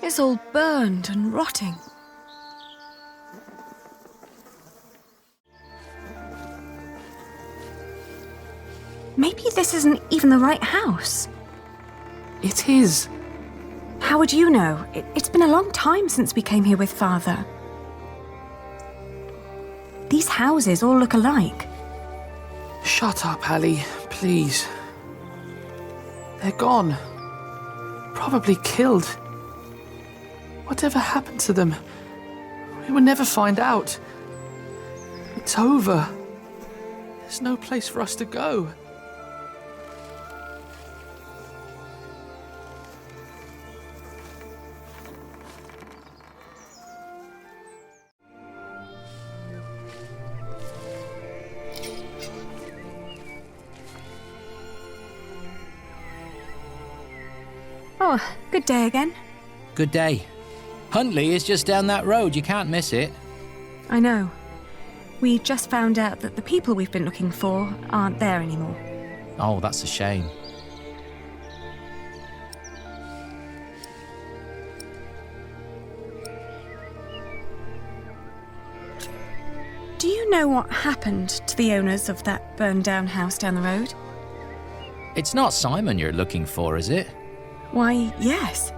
It's all burned and rotting. Maybe this isn't even the right house. It is. How would you know? It's been a long time since we came here with Father. These houses all look alike. Shut up, Ali, please. They're gone. Probably killed. Whatever happened to them? We will never find out. It's over. There's no place for us to go. Oh, good day again. Good day. Huntley is just down that road, you can't miss it. I know. We just found out that the people we've been looking for aren't there anymore. Oh, that's a shame. Do you know what happened to the owners of that burned-down house down the road? It's not Simon you're looking for, is it? Why, yes.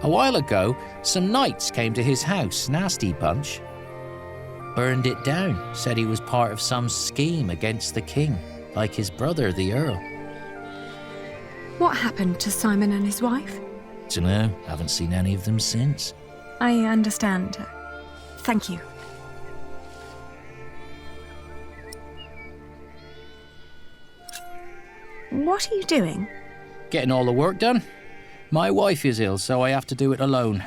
A while ago, some knights came to his house, nasty bunch. Burned it down, said he was part of some scheme against the king, like his brother, the Earl. What happened to Simon and his wife? Dunno, haven't seen any of them since. I understand. Thank you. What are you doing? Getting all the work done. My wife is ill, so I have to do it alone.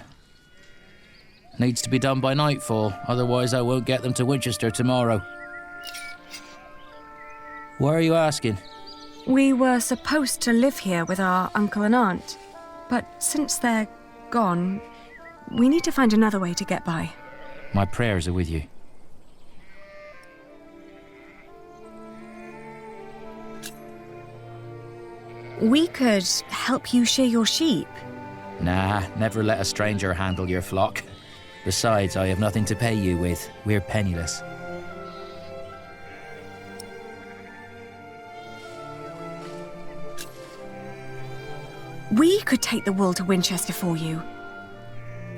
Needs to be done by nightfall, otherwise I won't get them to Winchester tomorrow. Why are you asking? We were supposed to live here with our uncle and aunt, but since they're gone, we need to find another way to get by. My prayers are with you. We could help you shear your sheep. Nah, never let a stranger handle your flock. Besides, I have nothing to pay you with. We're penniless. We could take the wool to Winchester for you.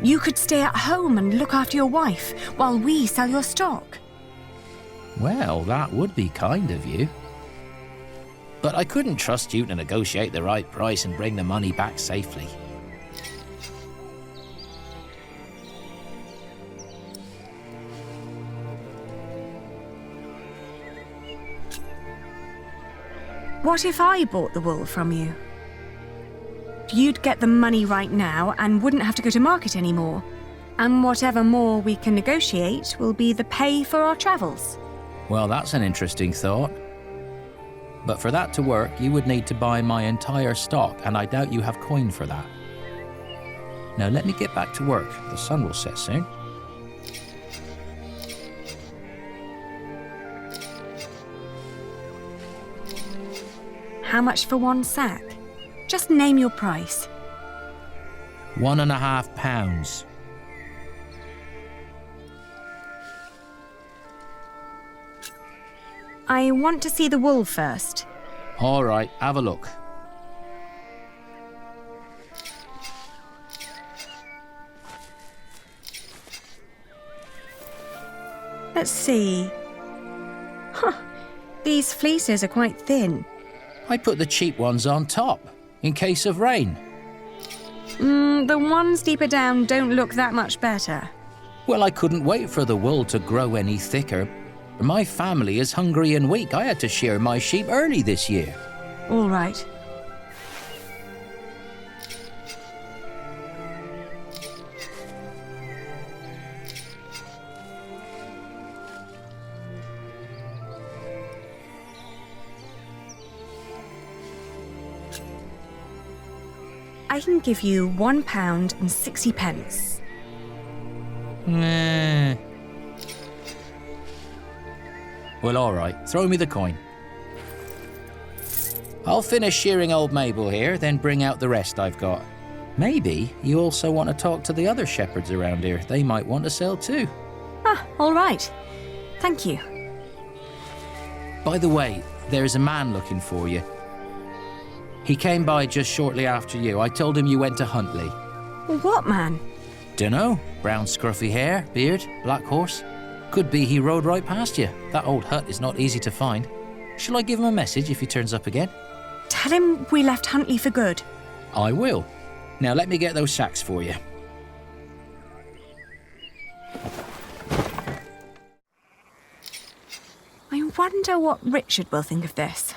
You could stay at home and look after your wife while we sell your stock. Well, that would be kind of you. But I couldn't trust you to negotiate the right price and bring the money back safely. What if I bought the wool from you? You'd get the money right now and wouldn't have to go to market anymore. And whatever more we can negotiate will be the pay for our travels. Well, that's an interesting thought. But for that to work, you would need to buy my entire stock, and I doubt you have coin for that. Now let me get back to work. The sun will set soon. How much for one sack? Just name your price. £1.50. I want to see the wool first. All right, have a look. Let's see. Huh, these fleeces are quite thin. I put the cheap ones on top, in case of rain. The ones deeper down don't look that much better. Well, I couldn't wait for the wool to grow any thicker. My family is hungry and weak. I had to shear my sheep early this year. All right. I can give you £1.60. Nah. Well, all right. Throw me the coin. I'll finish shearing old Mabel here, then bring out the rest I've got. Maybe you also want to talk to the other shepherds around here. They might want to sell too. Ah, all right. Thank you. By the way, there's a man looking for you. He came by just shortly after you. I told him you went to Huntley. What man? Dunno. Brown scruffy hair, beard, black horse. Could be he rode right past you. That old hut is not easy to find. Shall I give him a message if he turns up again? Tell him we left Huntley for good. I will. Now let me get those sacks for you. I wonder what Richard will think of this.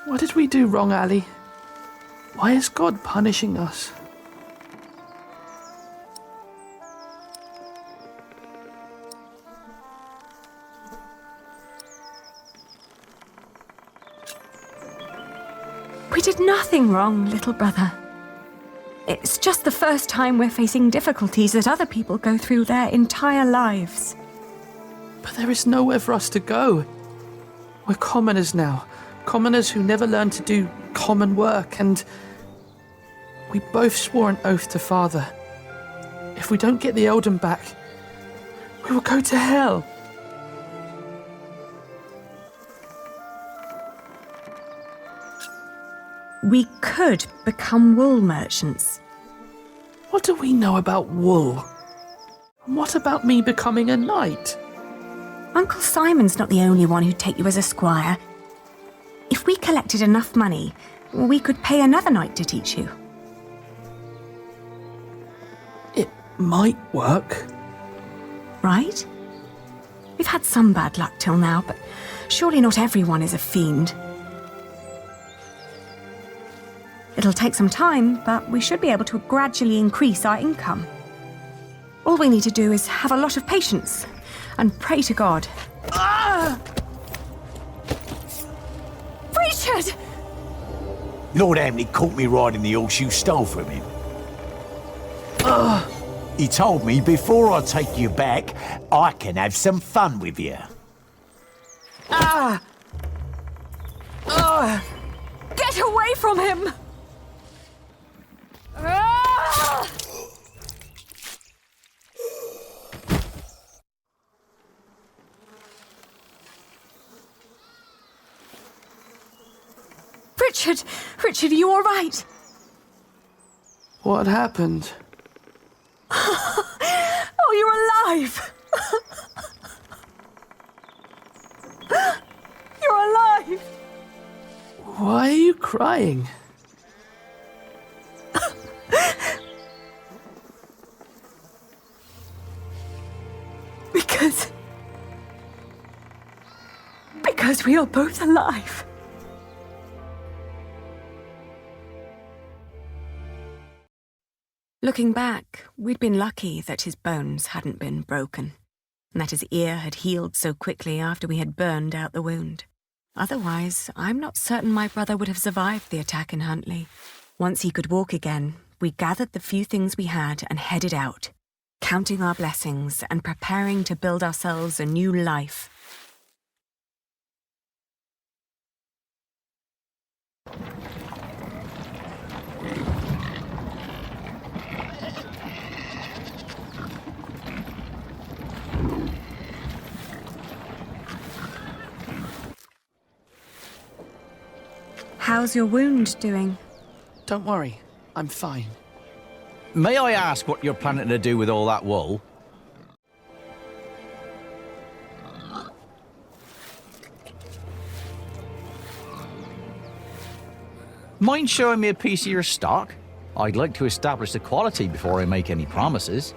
What did we do wrong, Ali? Why is God punishing us? We did nothing wrong, little brother. It's just the first time we're facing difficulties that other people go through their entire lives. But there is nowhere for us to go. We're commoners now. Commoners who never learned to do common work, and we both swore an oath to Father. If we don't get the Eldon back, we will go to hell. We could become wool merchants. What do we know about wool? And what about me becoming a knight? Uncle Simon's not the only one who'd take you as a squire. If we collected enough money, we could pay another knight to teach you. It might work. Right? We've had some bad luck till now, but surely not everyone is a fiend. It'll take some time, but we should be able to gradually increase our income. All we need to do is have a lot of patience and pray to God. Ah! Richard! Lord Hamley caught me riding the horse you stole from him. He told me before I take you back, I can have some fun with you. Ah! Get away from him! Ah! Richard, are you all right? What happened? Oh, you're alive! You're alive! Why are you crying? Because we are both alive. Looking back, we'd been lucky that his bones hadn't been broken, and that his ear had healed so quickly after we had burned out the wound. Otherwise, I'm not certain my brother would have survived the attack in Huntley. Once he could walk again, we gathered the few things we had and headed out, counting our blessings and preparing to build ourselves a new life. How's your wound doing? Don't worry, I'm fine. May I ask what you're planning to do with all that wool? Mind showing me a piece of your stock? I'd like to establish the quality before I make any promises.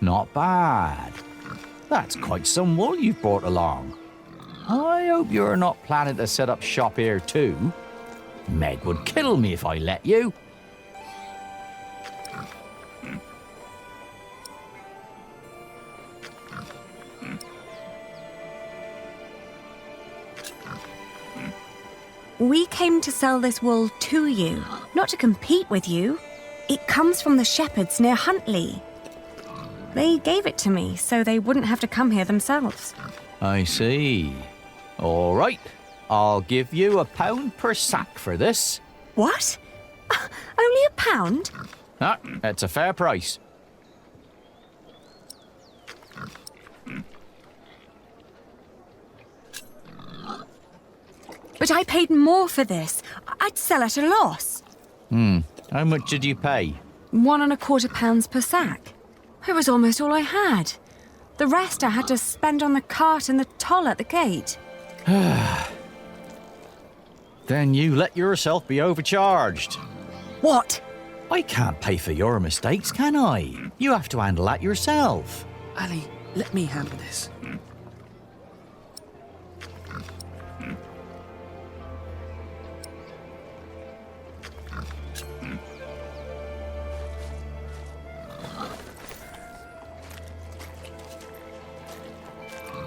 Not bad. That's quite some wool you've brought along. I hope you're not planning to set up shop here too. Meg would kill me if I let you. We came to sell this wool to you, not to compete with you. It comes from the shepherds near Huntley. They gave it to me so they wouldn't have to come here themselves. I see. All right. I'll give you £1 per sack for this. What? Only £1? Ah, that's a fair price. But I paid more for this. I'd sell at a loss. How much did you pay? £1.25 per sack. It was almost all I had. The rest I had to spend on the cart and the toll at the gate. Then you let yourself be overcharged. What? I can't pay for your mistakes, can I? You have to handle that yourself. Ali, let me handle this.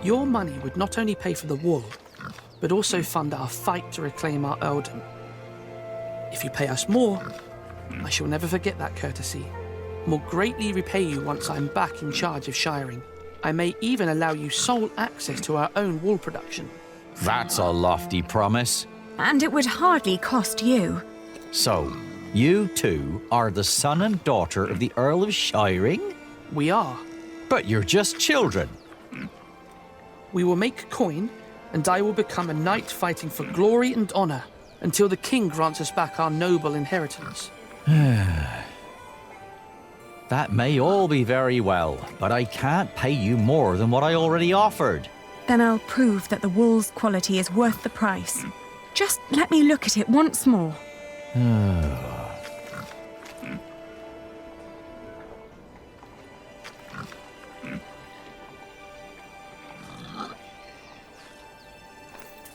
Your money would not only pay for the wool, but also fund our fight to reclaim our earldom. If you pay us more, I shall never forget that courtesy, and will greatly repay you once I'm back in charge of shiring. I may even allow you sole access to our own wool production. That's a lofty promise. And it would hardly cost you. So, you two are the son and daughter of the Earl of Shiring? We are. But you're just children. We will make coin, and I will become a knight fighting for glory and honor until the king grants us back our noble inheritance. That may all be very well, but I can't pay you more than what I already offered. Then I'll prove that the wool's quality is worth the price. Just let me look at it once more.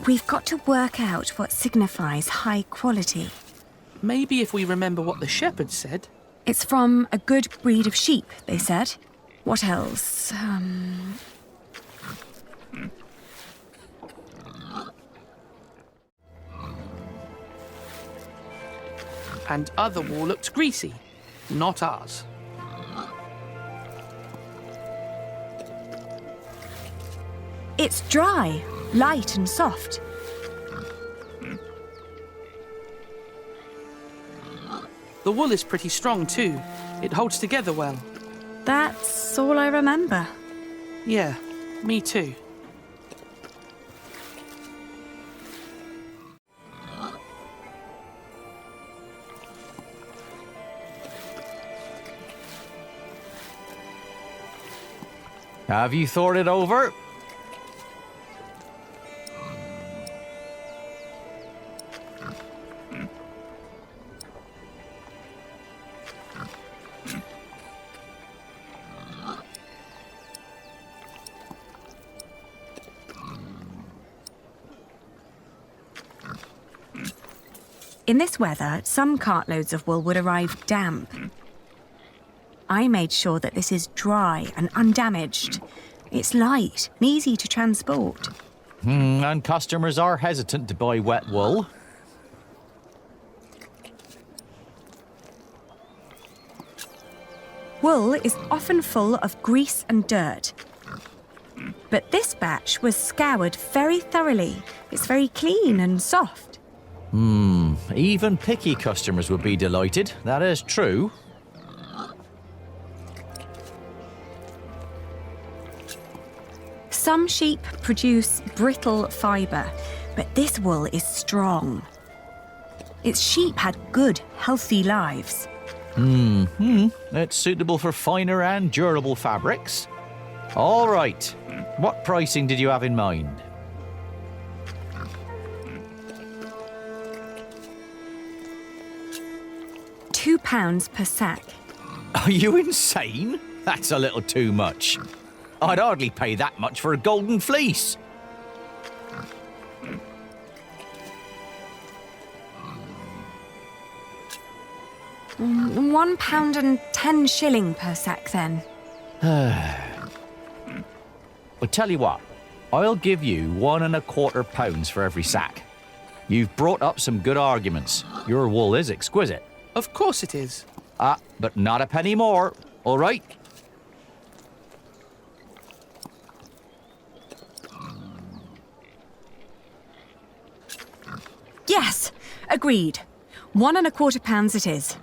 We've got to work out what signifies high quality. Maybe if we remember what the shepherd said. It's from a good breed of sheep, they said. What else? And other wool looked greasy, not ours. It's dry, light and soft. The wool is pretty strong too. It holds together well. That's all I remember. Yeah, me too. Have you thought it over? In this weather, some cartloads of wool would arrive damp. I made sure that this is dry and undamaged. It's light and easy to transport. And customers are hesitant to buy wet wool. Wool is often full of grease and dirt. But this batch was scoured very thoroughly. It's very clean and soft. Even picky customers would be delighted. That is true. Some sheep produce brittle fibre, but this wool is strong. Its sheep had good, healthy lives. It's suitable for finer and durable fabrics. All right. What pricing did you have in mind? £2 per sack. Are you insane? That's a little too much. I'd hardly pay that much for a golden fleece. £1.10 per sack, then. Well, tell you what, I'll give you £1.25 for every sack. You've brought up some good arguments. Your wool is exquisite. Of course it is. But not a penny more, all right? Yes, agreed. £1.25 it is.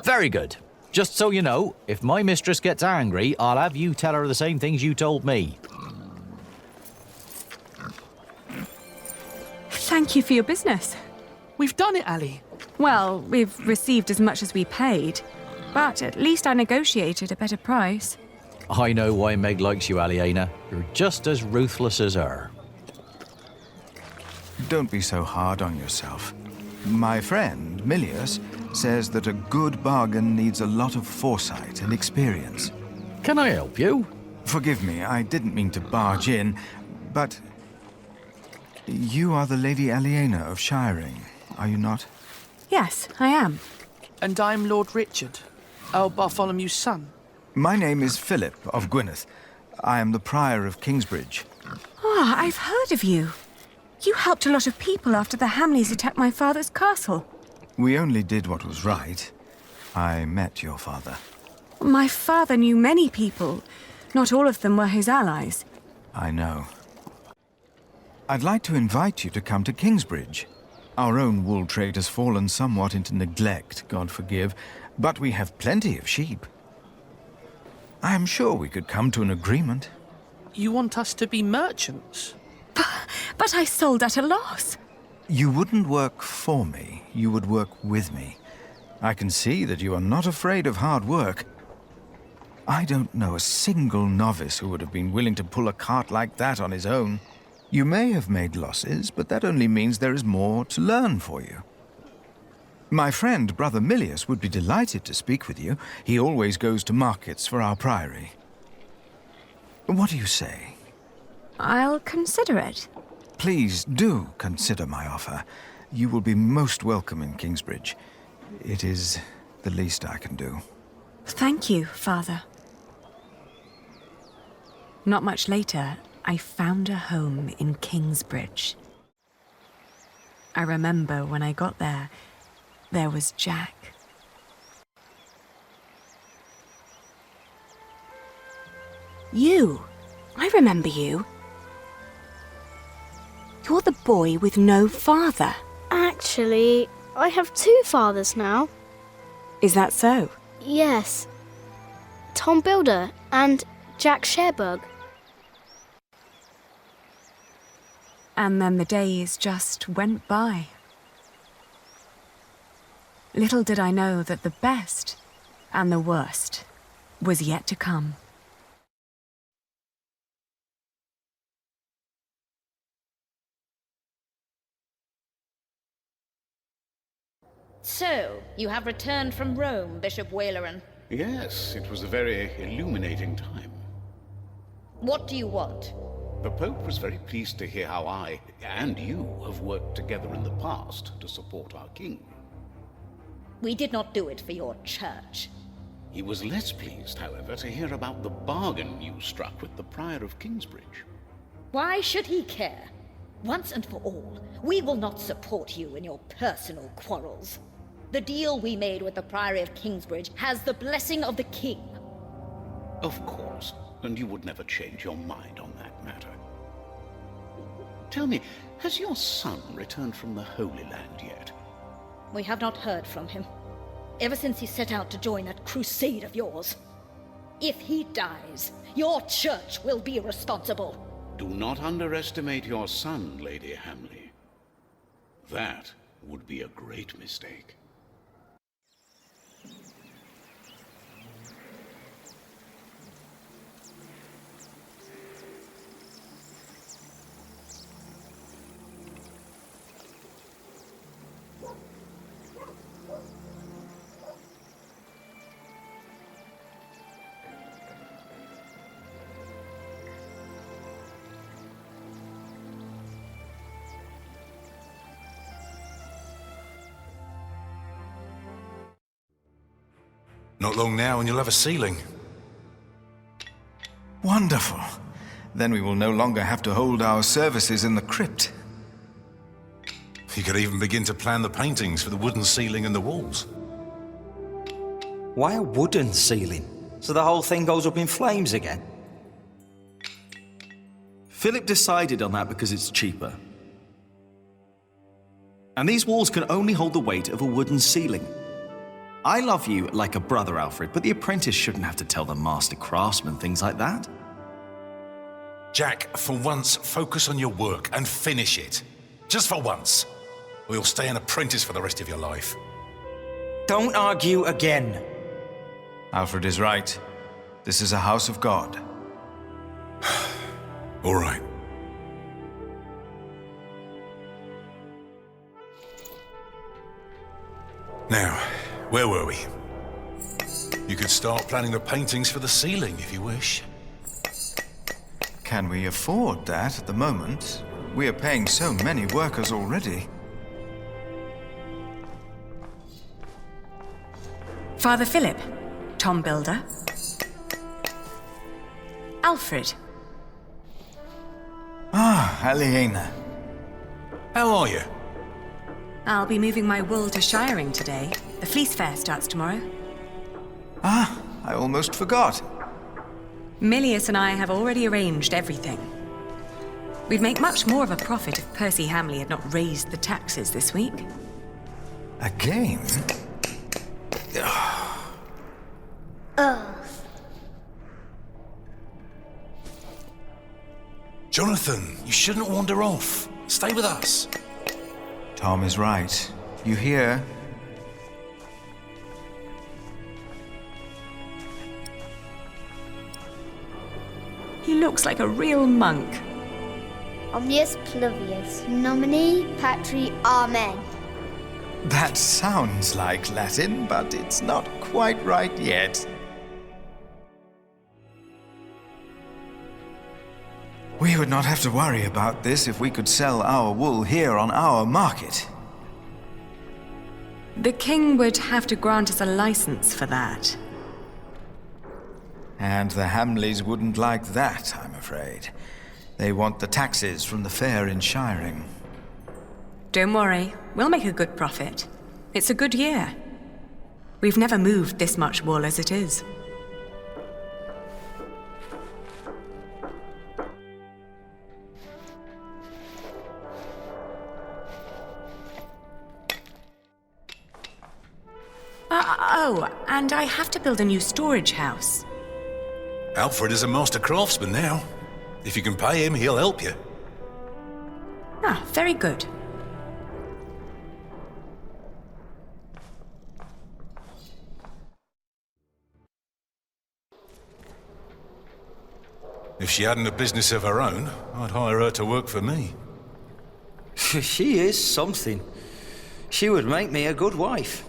Very good. Just so you know, if my mistress gets angry, I'll have you tell her the same things you told me. Thank you for your business. We've done it, Ali. Well, we've received as much as we paid, but at least I negotiated a better price. I know why Meg likes you, Aliena. You're just as ruthless as her. Don't be so hard on yourself. My friend, Milius, says that a good bargain needs a lot of foresight and experience. Can I help you? Forgive me, I didn't mean to barge in, but... You are the Lady Aliena of Shiring, are you not? Yes, I am. And I'm Lord Richard, Earl Bartholomew's son. My name is Philip of Gwynedd. I am the Prior of Kingsbridge. Ah, I've heard of you. You helped a lot of people after the Hamleys attacked my father's castle. We only did what was right. I met your father. My father knew many people. Not all of them were his allies. I know. I'd like to invite you to come to Kingsbridge. Our own wool trade has fallen somewhat into neglect, God forgive, but we have plenty of sheep. I am sure we could come to an agreement. You want us to be merchants? But I sold at a loss. You wouldn't work for me, you would work with me. I can see that you are not afraid of hard work. I don't know a single novice who would have been willing to pull a cart like that on his own. You may have made losses, but that only means there is more to learn for you. My friend, Brother Milius, would be delighted to speak with you. He always goes to markets for our priory. What do you say? I'll consider it. Please do consider my offer. You will be most welcome in Kingsbridge. It is the least I can do. Thank you, Father. Not much later, I found a home in Kingsbridge. I remember when I got there, there was Jack. You! I remember you. You're the boy with no father. Actually, I have two fathers now. Is that so? Yes. Tom Builder and Jack Sharebug. And then the days just went by. Little did I know that the best and the worst was yet to come. So, you have returned from Rome, Bishop Waleran. Yes, it was a very illuminating time. What do you want? The Pope was very pleased to hear how I, and you, have worked together in the past to support our king. We did not do it for your church. He was less pleased, however, to hear about the bargain you struck with the Prior of Kingsbridge. Why should he care? Once and for all, we will not support you in your personal quarrels. The deal we made with the Priory of Kingsbridge has the blessing of the king. Of course, and you would never change your mind on that matter. Tell me, has your son returned from the Holy Land yet? We have not heard from him, ever since he set out to join that crusade of yours. If he dies, your church will be responsible. Do not underestimate your son, Lady Hamley. That would be a great mistake. Not long now and you'll have a ceiling. Wonderful. Then we will no longer have to hold our services in the crypt. You could even begin to plan the paintings for the wooden ceiling and the walls. Why a wooden ceiling? So the whole thing goes up in flames again? Philip decided on that because it's cheaper. And these walls can only hold the weight of a wooden ceiling. I love you like a brother, Alfred, but the apprentice shouldn't have to tell the master craftsman things like that. Jack, for once, focus on your work and finish it. Just for once. Or you'll stay an apprentice for the rest of your life. Don't argue again. Alfred is right. This is a house of God. All right. Now, where were we? You could start planning the paintings for the ceiling if you wish. Can we afford that at the moment? We are paying so many workers already. Father Philip, Tom Builder. Alfred. Ah, Aliena. How are you? I'll be moving my wool to shiring today. The fleece fair starts tomorrow. Ah, I almost forgot. Milius and I have already arranged everything. We'd make much more of a profit if Percy Hamley had not raised the taxes this week. Again? Jonathan, you shouldn't wander off. Stay with us. Tom is right. You hear? He looks like a real monk. Omnius pluvius, nomine patri amen. That sounds like Latin, but it's not quite right yet. We would not have to worry about this if we could sell our wool here on our market. The king would have to grant us a license for that. And the Hamleys wouldn't like that, I'm afraid. They want the taxes from the fair in shiring. Don't worry, we'll make a good profit. It's a good year. We've never moved this much wool as it is. Oh, and I have to build a new storage house. Alfred is a master craftsman now. If you can pay him, he'll help you. Ah, very good. If she hadn't a business of her own, I'd hire her to work for me. She is something. She would make me a good wife.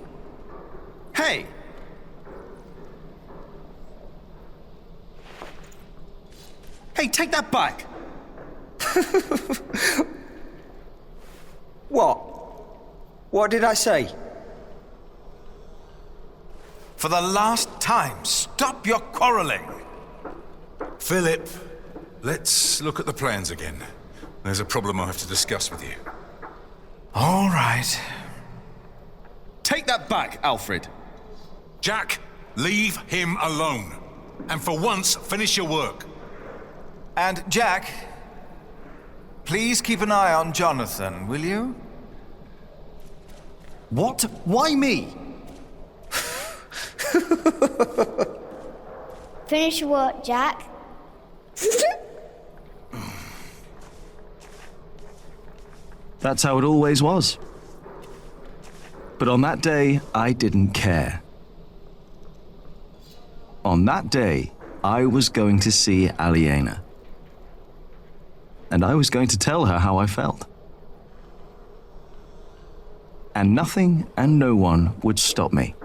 Hey! Hey, take that back! What? What did I say? For the last time, stop your quarreling! Philip, let's look at the plans again. There's a problem I have to discuss with you. All right. Take that back, Alfred. Jack, leave him alone. And for once, finish your work. And Jack, please keep an eye on Jonathan, will you? What? Why me? Finish your work, Jack. That's how it always was. But on that day, I didn't care. On that day, I was going to see Aliena. And I was going to tell her how I felt. And nothing and no one would stop me.